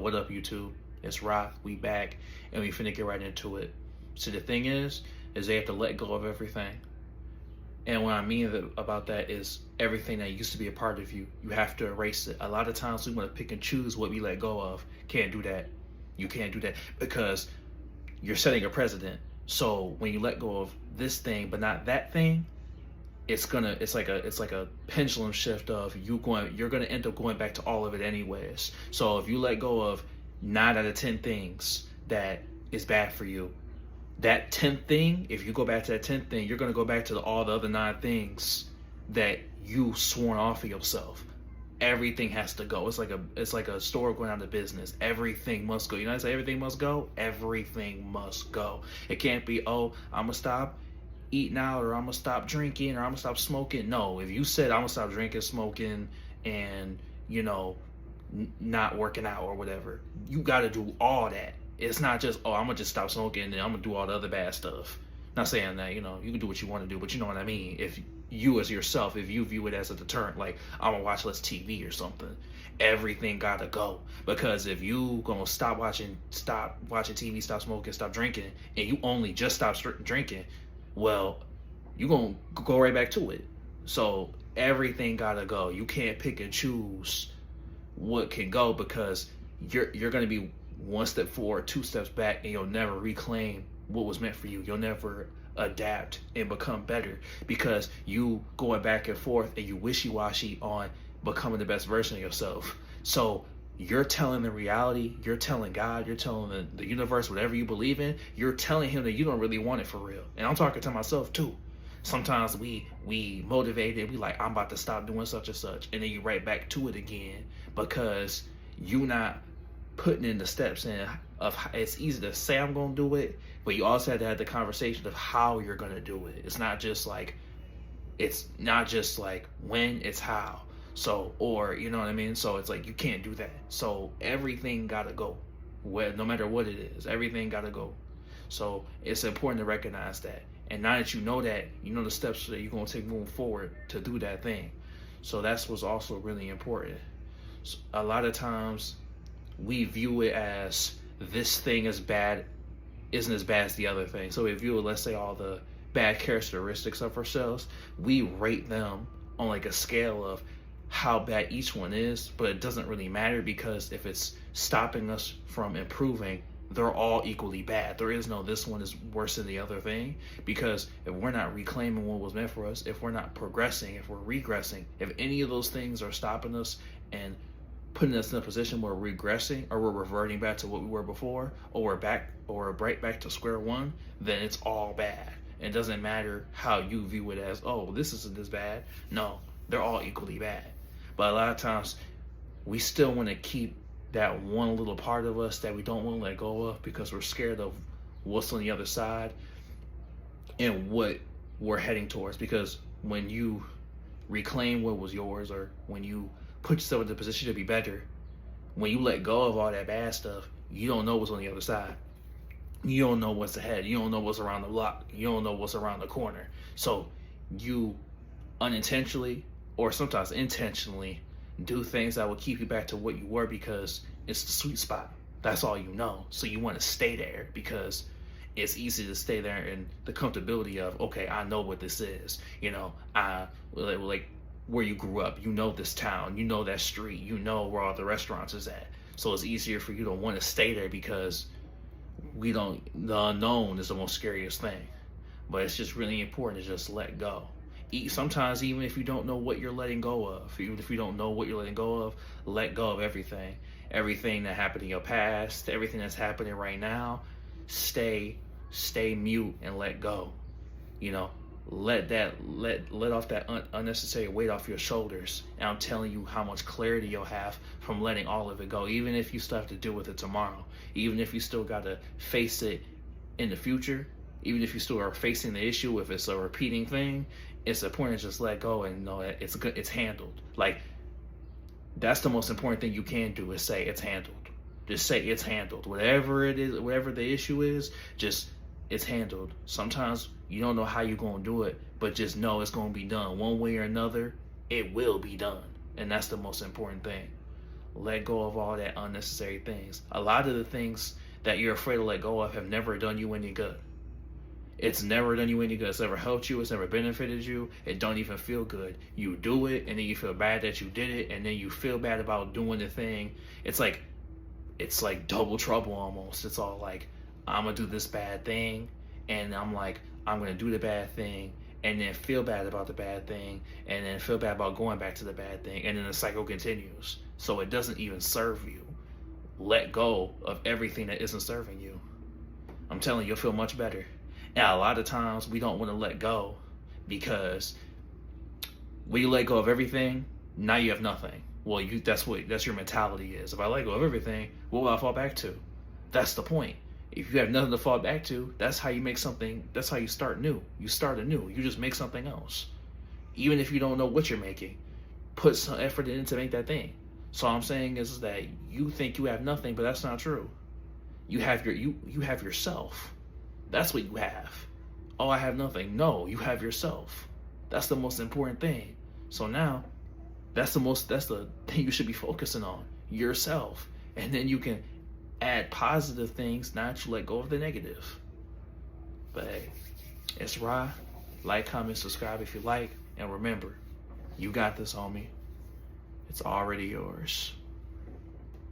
What up, YouTube? It's Roth. We back, and we finna get right into it. So the thing is they have to let go of everything. And what I mean about that is everything that used to be a part of you, you have to erase it. A lot of times we want to pick and choose what we let go of. Can't do that. You can't do that because you're setting a precedent. So when you let go of this thing but not that thing, it's like a pendulum shift of you're gonna end up going back to all of it anyways. So if you let go of 9 out of 10 things that is bad for you, that 10th thing, if you go back to that 10th thing, you're gonna go back to all the other 9 things that you sworn off of yourself. Everything has to go. It's like a store going out of business. Everything must go. You know what I say? Everything must go. Everything must go. It can't be, oh, I'm gonna stop eating out, or I'm gonna stop drinking, or I'm gonna stop smoking. No, if you said I'm gonna stop drinking, smoking, and not working out or whatever, you got to do all that. It's not just, oh, I'm gonna just stop smoking and I'm gonna do all the other bad stuff. Not saying that you can do what you want to do, but you know what I mean. If you as yourself, if you view it as a deterrent, like I'm gonna watch less TV or something, everything gotta go. Because if you gonna stop watching TV, stop smoking, stop drinking, and you only just stop drinking, well, you're going to go right back to it. So everything got to go. You can't pick and choose what can go, because you're going to be 1 step forward, 2 steps back, and you'll never reclaim what was meant for you. You'll never adapt and become better, because you going back and forth and you wishy-washy on becoming the best version of yourself. So you're telling the reality, you're telling God, you're telling the universe, whatever you believe in, you're telling him that you don't really want it for real. And I'm talking to myself too. Sometimes we motivated, we like, I'm about to stop doing such and such, and then you right back to it again, because you not putting in the steps in of, it's easy to say I'm gonna do it, but you also have to have the conversation of how you're gonna do it. It's not just like when, it's how. So, or, you know what I mean? So it's like, you can't do that. So everything gotta go. No matter what it is, everything gotta go. So it's important to recognize that. And now that you know that, you know the steps that you're gonna take moving forward to do that thing. So that's what's also really important. So a lot of times we view it as this thing is bad, isn't as bad as the other thing. So we view it, let's say, all the bad characteristics of ourselves, we rate them on like a scale of how bad each one is, but it doesn't really matter, because if it's stopping us from improving, they're all equally bad. There is no this one is worse than the other thing, because if we're not reclaiming what was meant for us, if we're not progressing, if we're regressing, if any of those things are stopping us and putting us in a position where we're regressing, or we're reverting back to what we were before, or we're right back to square one, then it's all bad. It doesn't matter how you view it as, oh, this isn't as bad. No, they're all equally bad. But a lot of times we still want to keep that one little part of us that we don't want to let go of, because we're scared of what's on the other side and what we're heading towards. Because when you reclaim what was yours, or when you put yourself in the position to be better, when you let go of all that bad stuff, you don't know what's on the other side. You don't know what's ahead. You don't know what's around the block. You don't know what's around the corner. So you unintentionally, or sometimes intentionally, do things that will keep you back to what you were, because it's the sweet spot. That's all you know. So you want to stay there, because it's easy to stay there in the comfortability of, okay, I know what this is. Like where you grew up, you know this town, you know that street, you know where all the restaurants is at. So it's easier for you to want to stay there, because the unknown is the most scariest thing. But it's just really important to just let go. Sometimes even if you don't know what you're letting go of, even if you don't know what you're letting go of, let go of everything. Everything that happened in your past, everything that's happening right now, stay mute and let go. Let off that unnecessary weight off your shoulders. And I'm telling you how much clarity you'll have from letting all of it go, even if you still have to deal with it tomorrow, even if you still got to face it in the future, even if you still are facing the issue, if it's a repeating thing, it's important to just let go and know that it's good, it's handled. Like, that's the most important thing you can do, is say it's handled. Just say it's handled. Whatever it is, whatever the issue is, just, it's handled. Sometimes you don't know how you're going to do it, but just know it's going to be done. One way or another, it will be done. And that's the most important thing. let go of all that unnecessary things. A lot of the things that you're afraid to let go of have never done you any good. It's never done you any good. It's never helped you. It's never benefited you. It don't even feel good. You do it, and then you feel bad that you did it, and then you feel bad about doing the thing. It's like double trouble almost. It's all like, I'm gonna do this bad thing, and I'm gonna do the bad thing, and then feel bad about the bad thing, and then feel bad about going back to the bad thing, and then the cycle continues. So it doesn't even serve you. Let go of everything that isn't serving you. I'm telling you, you'll feel much better. And a lot of times we don't want to let go because when you let go of everything, now you have nothing. Well, that's your mentality is. If I let go of everything, what will I fall back to? That's the point. If you have nothing to fall back to, that's how you make something. That's how you start new. You start anew. You just make something else. Even if you don't know what you're making, put some effort in to make that thing. So all I'm saying is that you think you have nothing, but that's not true. You have yourself. That's what you have. Oh, I have nothing. No, you have yourself. That's the most important thing. So now, that's the thing you should be focusing on, yourself. And then you can add positive things now that you let go of the negative. But hey, it's Ra. Like, comment, subscribe if you like. And remember, you got this, homie. It's already yours.